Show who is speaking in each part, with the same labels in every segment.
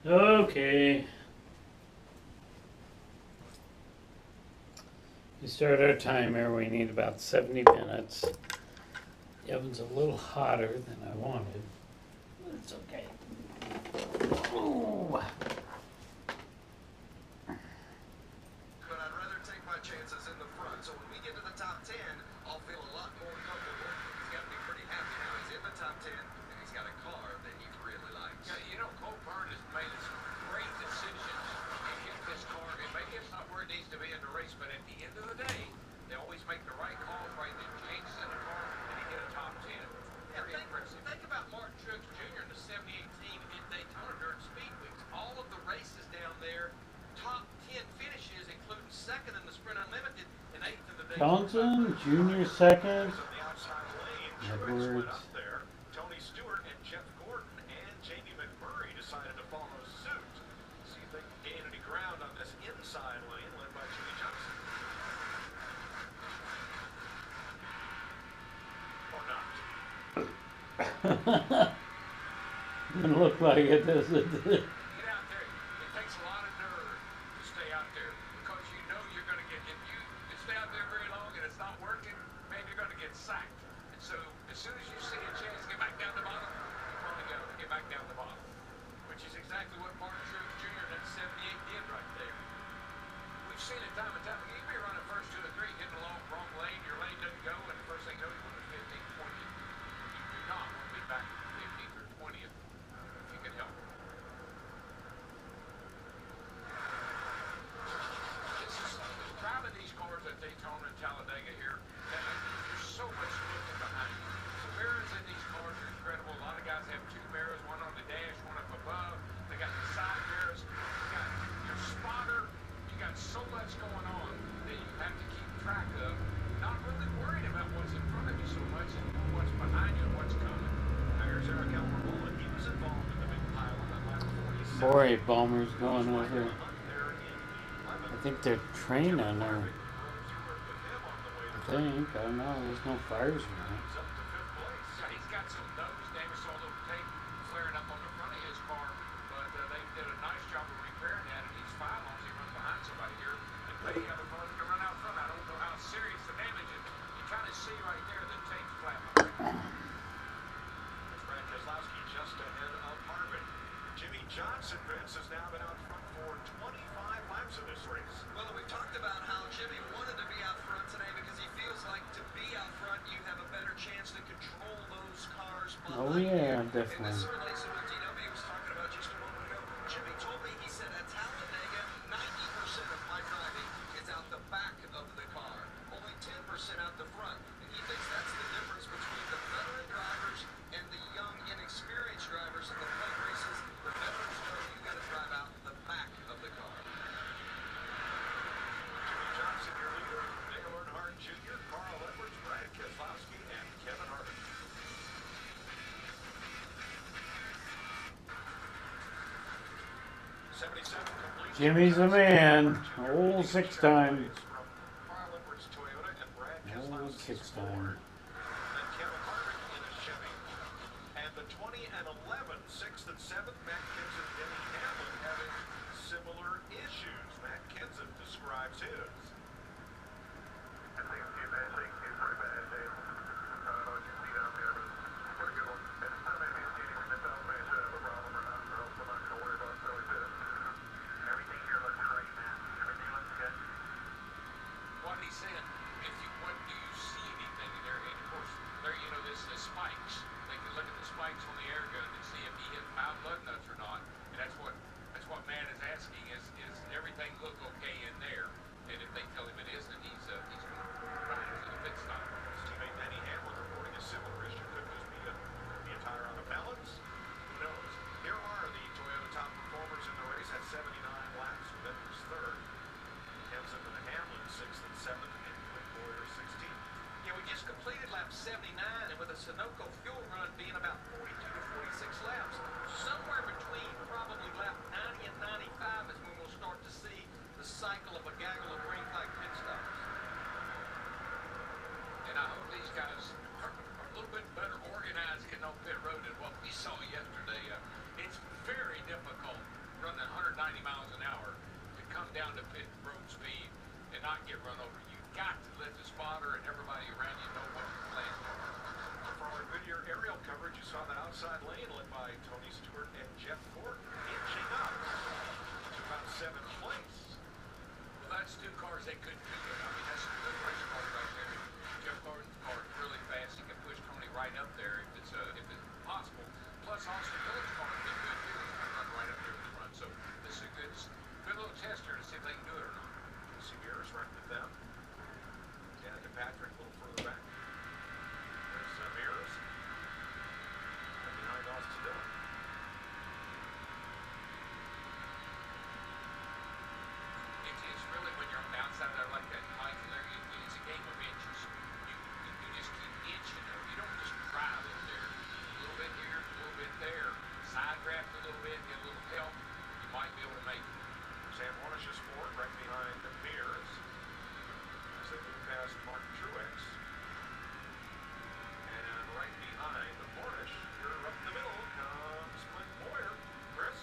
Speaker 1: Okay. We start our timer. We need about 70 minutes. The oven's a little hotter than I wanted, but it's okay. Ooh.
Speaker 2: But I'd rather take my chances in the front, so when we get to the top 10, I'll feel a lot more comfortable. He's got to be pretty happy now. He's in the top 10, and he's got a car that he really likes.
Speaker 3: Yeah, you know, Cole Byrne has made some great decisions in getting this car, and maybe it's not where it needs to be in the race, but at the end of the day, they always make the right calls, right? The changes in the car, and he get a top 10. Very impressive.
Speaker 2: Think about Martin Truex Jr. in the 78 team in Daytona during Speed Weeks. All of the races down there, top 10 finishes, including second in the Sprint Unlimited and 8th in the Daytona.
Speaker 1: Johnson, Junior second.
Speaker 3: On the outside lane, Truex went up there. Tony Stewart and Jeff Gordon and Jamie McMurray decided to follow suit. See if they can gain any ground on this inside lane led by Jimmy Johnson. Or not.
Speaker 1: Doesn't look like it, does it?
Speaker 3: Get out there. It takes a lot of nerve to stay out there because you know you're going to get, if you stay out there very long and it's not working, man, you're going to get sacked. And so as soon as you see a chance to get back down the bottom, you probably got to get back down the bottom, which is exactly what Martin Truex Jr. in that 78 did right there. We've seen it time and time again. You may run at first, 2 or 3, getting along wrong lane, your lane doesn't go, and the first thing you know, you want to 15th, 20th. You do not want to be back 15th or 20th if you can help it. Driving these cars at Daytona and Talladega here, there's so much looking behind you. The mirrors in these cars are incredible. A lot of guys have 2 mirrors, one on the dash, one up above. They got the side mirrors. You got your spotter. You got so much going on that you have to keep track of. Not really worried about what's in front of you so much and what's behind you and what's coming. Here's Eric Almirola. He was involved in the big pile on that lap 47.
Speaker 1: Boy, Ballmer's going over. I think they're training her. I think. I don't know. There's no fires in it.
Speaker 3: Yeah, he's got some nose damage, so a little tape flaring up on the front of his car, but they did a nice job of repairing that, and he's fine as long as he runs behind somebody here. And they have a car that can run out front. I don't know how serious the damage is. You kind of see right there the tape's flat. That's Brad Keselowski just ahead of Harvick. Jimmy Johnson, Vince, has now been out front for 25 laps of this race.
Speaker 2: Well, we've talked about how Jimmy wanted to be out front today because he feels like to be out front, you have a better chance to control those cars behind
Speaker 1: Oh yeah,
Speaker 2: you. And
Speaker 1: definitely.
Speaker 2: that's certainly something DW was talking about just a moment ago. Jimmy told me, he said, at Talladega, 90% of my driving is out the back of the car, only 10% out the front. And he thinks that's the difference between the veteran drivers and the young, inexperienced drivers in the plate races. The veterans know you got to drive out the back of the car.
Speaker 3: Jimmy Johnson, your leader, Dale Earnhardt Jr., Carl Edwards, Brad Keselowski, and Kevin Harvick. 77 completion.
Speaker 1: Jimmy's a man. Old 6-time.
Speaker 3: Carl Edwards Toyota and Brad
Speaker 1: Old
Speaker 3: Keselowski
Speaker 1: 6-time.
Speaker 3: and Kevin Harvick in a Chevy. And the 20 and 11, 6th and 7th, Matt Kenseth and Denny Hamlin having similar issues. Matt Kenseth describes his.
Speaker 4: I think it's pretty bad, Dave. I don't know what you see down there, but it's pretty good one. And it's not maybe skating when the top man should have a problem or not, or else I'm not going to worry about it really bad. Everything here looks great, man. Everything looks good.
Speaker 3: What he said, what do you see anything in there? run down to pit road speed and not get run over. You got to let the spotter and everybody around you know what your plans are.
Speaker 2: From our Goodyear aerial coverage, you saw that outside lane led by Tony Stewart and Jeff Gordon inching up to about 7th place.
Speaker 3: Well, that's two cars that couldn't do it. I mean, that's a good race car right there. Jeff Gordon's car is really fast. He can push Tony right up there if it's possible. Plus, Austin Miller's car has been good too. He can run right up there in the front. So this is a good little test here to see if they can do it or not.
Speaker 2: See Mears right with them. Danica Patrick a little further back. There's Mears. And behind Austin Dillon.
Speaker 3: It's really when you're outside there like that, Mike, there, it's a game of inches. You just keep inching there. You don't just drive in there. A little bit here, a little bit there. Side draft a little bit, get a little help. You might be able to make it.
Speaker 2: Sam Hornish's Ford right behind Mears as they move past Mark Truex. And right behind the Hornish, here up the middle comes Clint Boyer. Chris?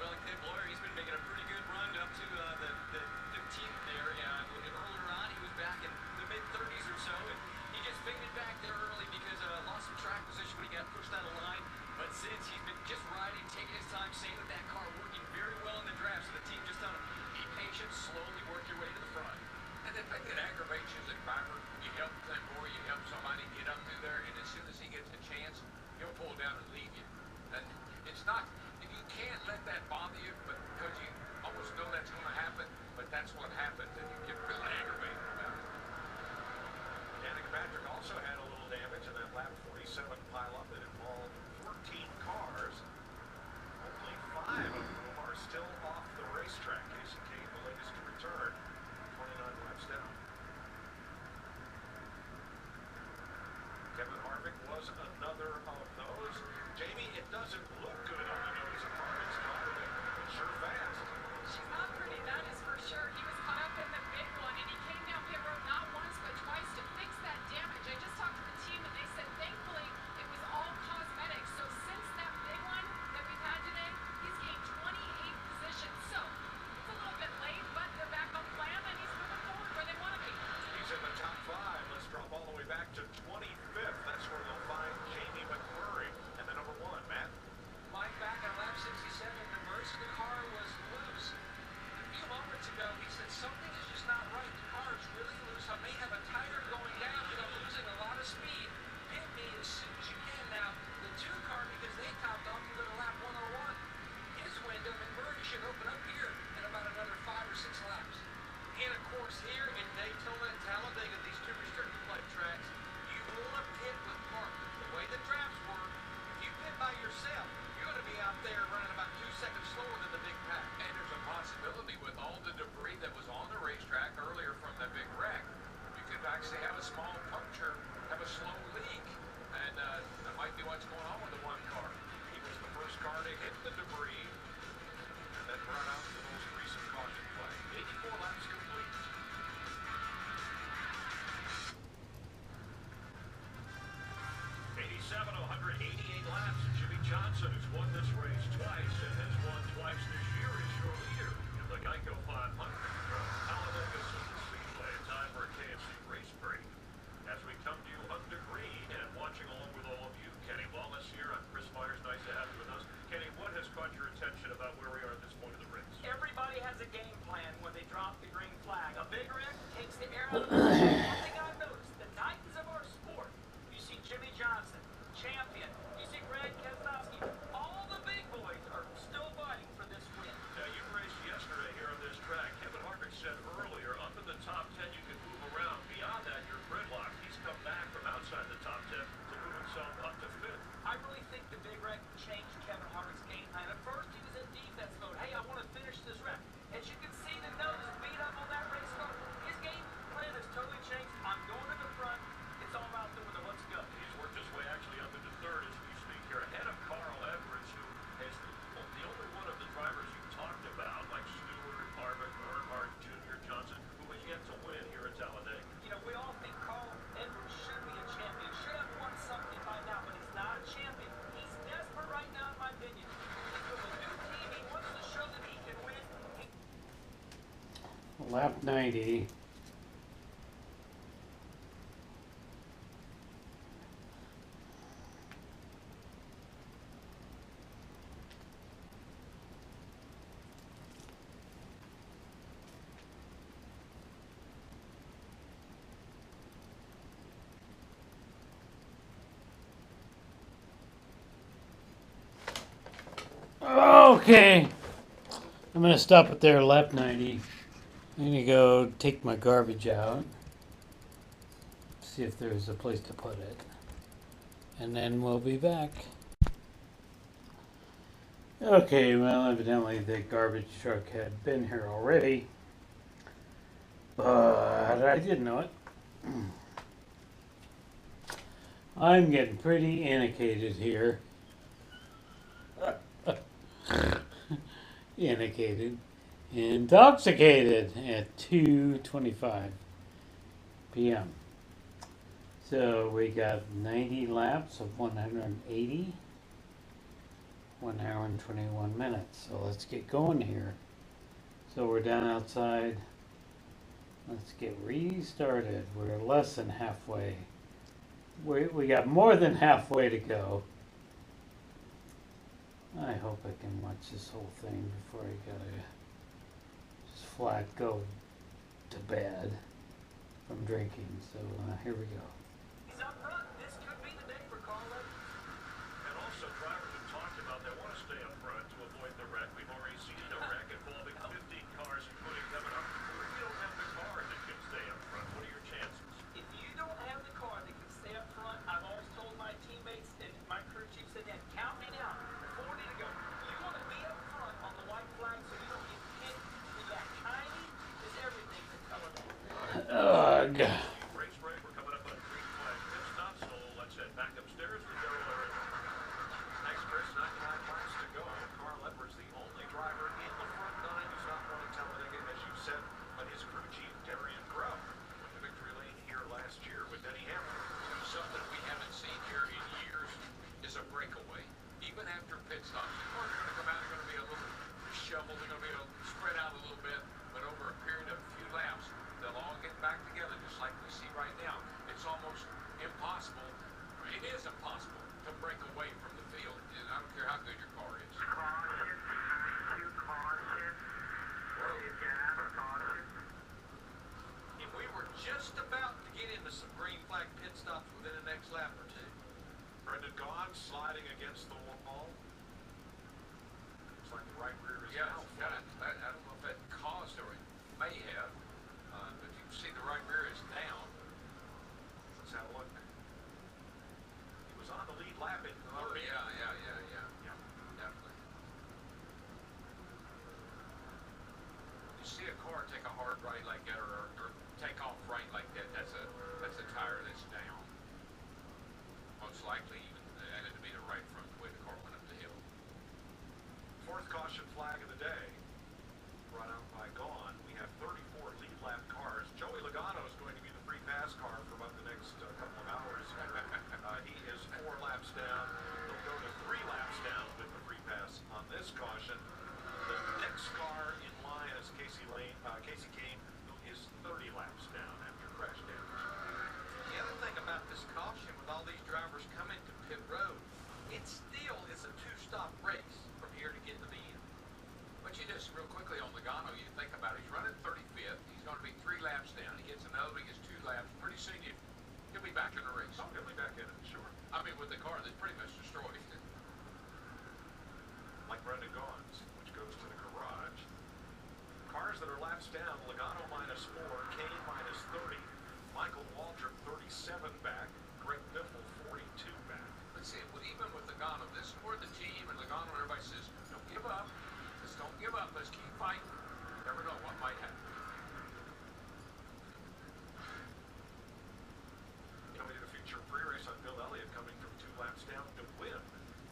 Speaker 5: Well, Clint Boyer, he's been making a pretty good run up to the 15th there. Earlier on, he was back in the mid-30s or so, and he just faded back there early because lost some track position when he got pushed out of line. But since he's been just riding, taking his time, staying with that car, working very well in the draft, so the team just done be patient, slowly work your way to the front.
Speaker 3: And the thing that aggravates you as a driver, you help Clint Boyer, you help somebody get up through there, and as soon as he gets a chance, he'll pull down and leave you. And it's not, you can't let that bother you, but because you almost know that's going to happen, but that's what happens, and you get really aggravated about it.
Speaker 2: Danica Patrick also had a little damage in that lap 47 pileup that involved 14 cars. Only 5 of them are still off the racetrack. Casey Kane, the latest to return, 29 laps down. Kevin Harvick was another of those. Jamie, it doesn't look good on the nose of Harvick's car, but it's sure fast.
Speaker 6: She's not pretty, that is for sure. He was caught up in the big one, and he came down pit road not once but twice to fix that damage. I just talked to the team, and they said thankfully it was all cosmetic. So since that big one that we've had today, he's gained 28 positions. So it's a little bit late, but they're back on plan, and he's moving forward where they want to be.
Speaker 2: He's in the top 5. Let's drop all the way back to 25th. That's where they'll find Jamie McMurray and the number 1, Matt.
Speaker 5: Mike, back on lap 67, the burst of the car was loose. A few moments ago, he said something is just not right. The car is really loose. I may have a tire going down, but I'm losing a lot of speed. Hit me as soon as you can. Now, the 2 car, because they topped off, you go to lap 101. His window, McMurray should open up here in about another 5 or 6 laps.
Speaker 3: And of course, here in Daytona and Talladega, these 2 restricted plate tracks, you want to pit with partners. The way the drafts work, if you pit by yourself, you're going to be out there running about 2 seconds slower than the big pack. And there's a possibility with all the debris that was on the racetrack earlier from that big wreck, you could actually have a small puncture, have a slow leak, and that might be what's going on with the 1 car.
Speaker 2: He was the first car to hit the debris and then brought out the most recent caution flag. 84 laps complete. 87, 188 laps. Jimmy Johnson has won this race twice and has won twice this year as your leader in the Geico 500 from Talladega Superspeedway. Time for a KFC race break. As we come to you under green and watching along with all of you, Kenny Wallace here. I'm Chris Myers. Nice to have you with us. Kenny, what has caught your attention about where we are at this point of the race?
Speaker 7: Everybody has a game plan when they drop the green flag. A big wreck takes the air out of the One thing I've noticed, the titans of our sport, you see Jimmy Johnson, champion, you see Greg Keselowski, all the big boys are still fighting for this win.
Speaker 2: Now, you raced yesterday here on this track. Kevin Harvick said earlier, up in the top 10, you can move around. Beyond that, you're gridlocked. He's come back from outside the top 10 to move himself up to 5th.
Speaker 7: I really think the big wreck changed Kevin Harvick's game plan. At first, he was in defense mode. Hey, I want to finish this wreck. As you can see, the nose beat up on that race car. His game plan is totally
Speaker 1: lap 90. Okay, I'm gonna stop it there, lap 90. I'm gonna go take my garbage out, see if there's a place to put it, and then we'll be back. Okay, well, evidently the garbage truck had been here already, but I didn't know it. I'm getting pretty indicated here. Intoxicated at 2:25 p.m. So we got 90 laps of 180, 1 hour and 21 minutes. So let's get going here. So we're down outside. Let's get restarted. We're less than halfway. We got more than halfway to go. I hope I can watch this whole thing before I gotta just flat go to bed from drinking. So here we go.
Speaker 7: He's up front. This could be the day for Carl.
Speaker 4: And also, drivers have talked about they want to stay up front to avoid the wreck. We've already seen a wreck involving 15 cars, including coming up. If you don't have the car that can stay up front, what are your chances?
Speaker 7: If you don't have the car that can stay up front, I've always told my teammates and my crew chief said that, count me down. 40 to go. You want to be up front on the white flag so you don't get hit with that tiny is everything that color.
Speaker 1: Ugh.
Speaker 4: Race break, we're coming up on green flag. Pit stop, so let's head back upstairs to Daryl Larry. Thanks, Chris. 99 laps to go. Carl Edwards, the only driver in the front nine who's not won at Talladega, as you said, but his crew chief, Darian Grubb, went to victory lane here last year with Denny Hamlin.
Speaker 3: Something we haven't seen here in years is a breakaway. Even after pit stops, the cars are going to come out, they're going to be a little disheveled, they're going to be spread out a little bit, but over a period of a few laps, they'll all get back together just like we see right now. It's almost impossible, it is impossible to break away from the field, and I don't care how good your car is.
Speaker 2: And we were just about to get into some green flag pit stops within the next lap or two.
Speaker 4: Brendan Gaughan sliding against the wall. Looks like the right rear is
Speaker 3: Yeah,
Speaker 4: now
Speaker 3: I
Speaker 4: flat.
Speaker 3: don't know if that caused or it may have, but you can see the right rear is down.
Speaker 4: Let's have a look. He was on the lead lap in
Speaker 3: Oh,
Speaker 4: third.
Speaker 3: yeah,
Speaker 4: Yeah.
Speaker 3: definitely. You see a car take a hard right like that or take off right like that, that's a tire that's down. Most likely even that had to be the right front the way the car went up the hill.
Speaker 4: Fourth caution flag of the day, brought out by Gaughan. We have 34 lead lap cars. Joey Logano is going to be the free pass car for about the next couple of hours. He is 4 laps down. They'll go to 3 laps down with the free pass on this caution. The next car in line is Casey Kane, who is 30 laps down after crash damage.
Speaker 2: The other thing about this caution, with all these drivers coming to pit road, it still is a two-stop race from here to get to the end.
Speaker 3: But you just real quickly on Logano, you think about it, he's running 35th, he's going to be 3 laps down, he gets another, he gets 2 laps, pretty soon he'll be back in the race.
Speaker 4: Oh, he'll be back in it, sure.
Speaker 3: I mean, with the car that's pretty much destroyed.
Speaker 4: Like Brendan Gaughan's, which goes to the garage. Cars that are laps down, Logano -4, Kane -30, Michael Waltrip 37 back, Greg Biffle 42 back.
Speaker 3: But see, even with Logano, this is where the team and Logano, everybody says, don't give up, just don't give up, let's keep fighting. You never know what might happen.
Speaker 4: You know, we did a feature pre-race on Bill Elliott coming from 2 laps down to win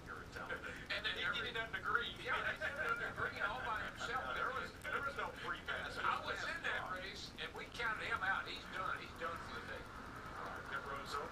Speaker 4: here at Talladega.
Speaker 3: And then
Speaker 2: He did it under green.
Speaker 3: Yeah, he did it under green all by himself.
Speaker 4: There was no free pass.
Speaker 3: I was in that race, and we counted him out. He's done for the day.
Speaker 4: Pit road's open.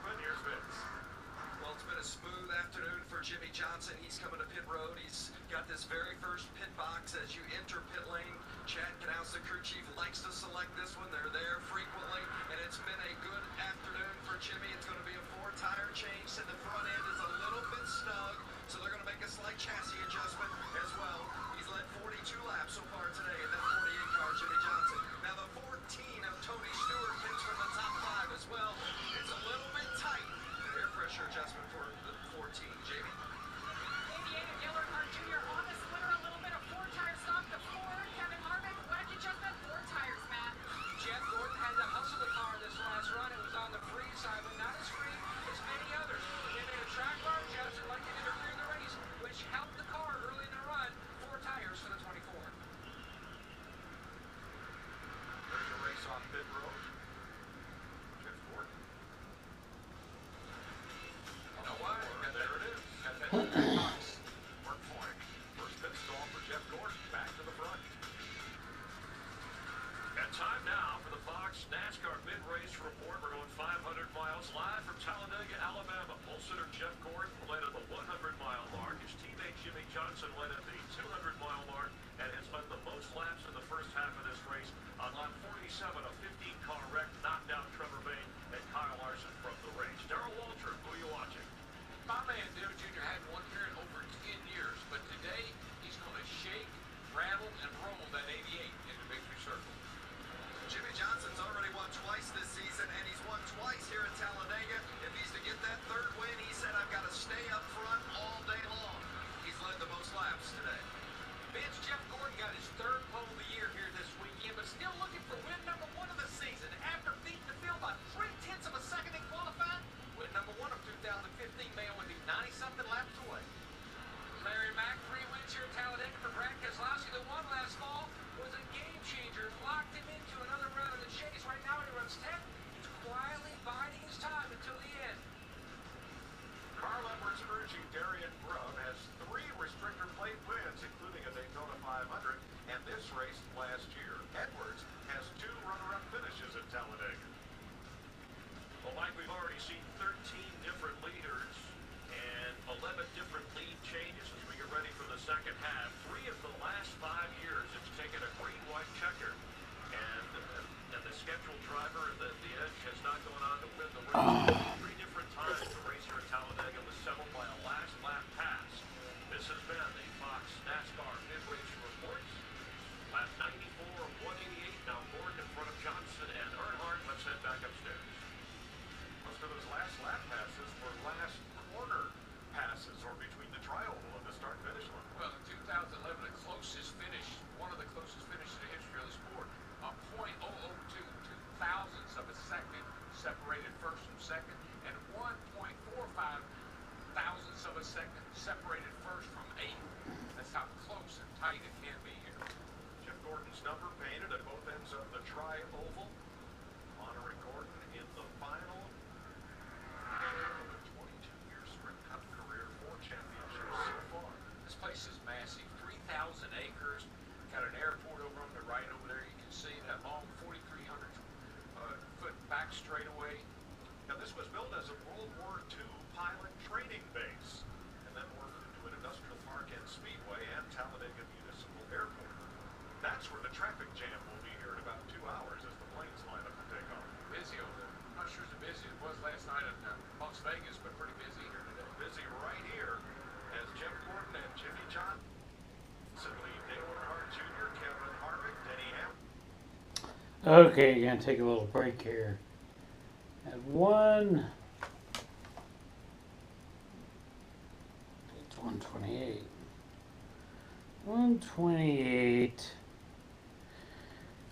Speaker 8: Ambassador Jeff Gordon led at the 100-mile mark. His teammate Jimmy Johnson led at the 200-mile mark and has led the most laps in the first half of this race. On lap 47, a 15-car wreck knocked out Trevor Bayne and Kyle Larson from the race. Darrell Waltrip, who are you watching?
Speaker 3: My man Dale Jr. hadn't won here in over 10 years, but today he's going to shake, rattle, and roll that 88 into victory circle.
Speaker 2: Jimmy Johnson's already won twice this season, and he's won twice here at Talladega. If he's to get that third win, he said, I've got to stay up front all day long. He's led the most laps today.
Speaker 5: Vince, Jeff Gordon got his third pole of the year here this weekend, but still looking for win number 1 of the season. After beating the field by 0.3 of a second in qualifying, win number 1 of 2015 may only be 90-something laps away.
Speaker 3: Larry Mack, 3 wins here at Talladega for Brad Keselowski. The one last fall was a game changer, locked him into another round of the chase. Right now he runs 10th. He's quietly biding his time until the end.
Speaker 8: Carl Edwards urging Darian Grubb has 3 restrictor plate wins, including a Daytona 500 and this race last year. Edwards has 2 runner-up finishes at Talladega. Well, Mike, we've already seen 13 different leaders and 11 different lead changes as we get ready for the second half. 3 of the last 5 years, it's taken a green-white checker, and the scheduled driver at the edge has not gone on to win the race. 3 different times the race here at Talladega was settled by a last lap pass. This has been the Fox NASCAR mid-race reports. Lap 94 of 188. Now Gordon in front of Johnson and Earnhardt. Let's head back upstairs. Most of those last lap passes were last corner passes or between the tri-oval and the start-finish line.
Speaker 3: Well, in 2011, the closest finish, one of the closest finishes in the history of the sport, a .002, 2 thousandths of a second separated first from second, and 1.45 thousandths of a second separated first from eighth. That's how close and tight it can be here.
Speaker 8: Jeff Gordon's number painted at both ends of the tri-oval, honoring Gordon in the final 22-year Sprint Cup career, 4 championships so far.
Speaker 3: This place is massive, 3,000 acres. Got an airport over on the right over there. You can see that long 4,300 foot back straightaway.
Speaker 8: Now, this was built as a World War II pilot training base and then morphed into an industrial park and speedway and Talladega Municipal Airport. That's where the traffic jam will be here in about 2 hours as the planes line up to take off.
Speaker 3: Busy over there. I'm not sure as busy as it was last night in Las Vegas, but pretty busy here today.
Speaker 8: Busy right here as Jeff Gordon and Jimmy Johnson lead Dale Earnhardt Jr., Kevin Harvick, Denny Hamlin.
Speaker 1: Okay, gonna take a little break here. At 1, it's 128. 128.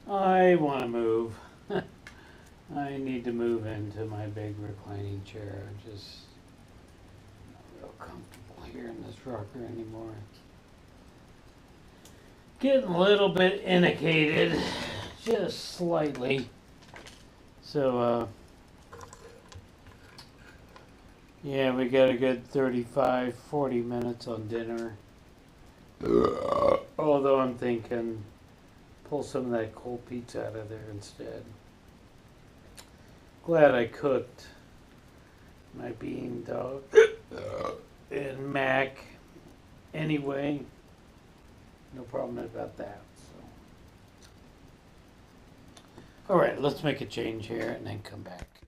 Speaker 1: I want to move. I need to move into my big reclining chair. I'm just not real comfortable here in this rocker anymore. Getting a little bit indicated, just slightly. So, yeah, we got a good 35, 40 minutes on dinner. Although I'm thinking, pull some of that cold pizza out of there instead. Glad I cooked my bean dog and mac anyway. No problem about that. So. All right, let's make a change here and then come back.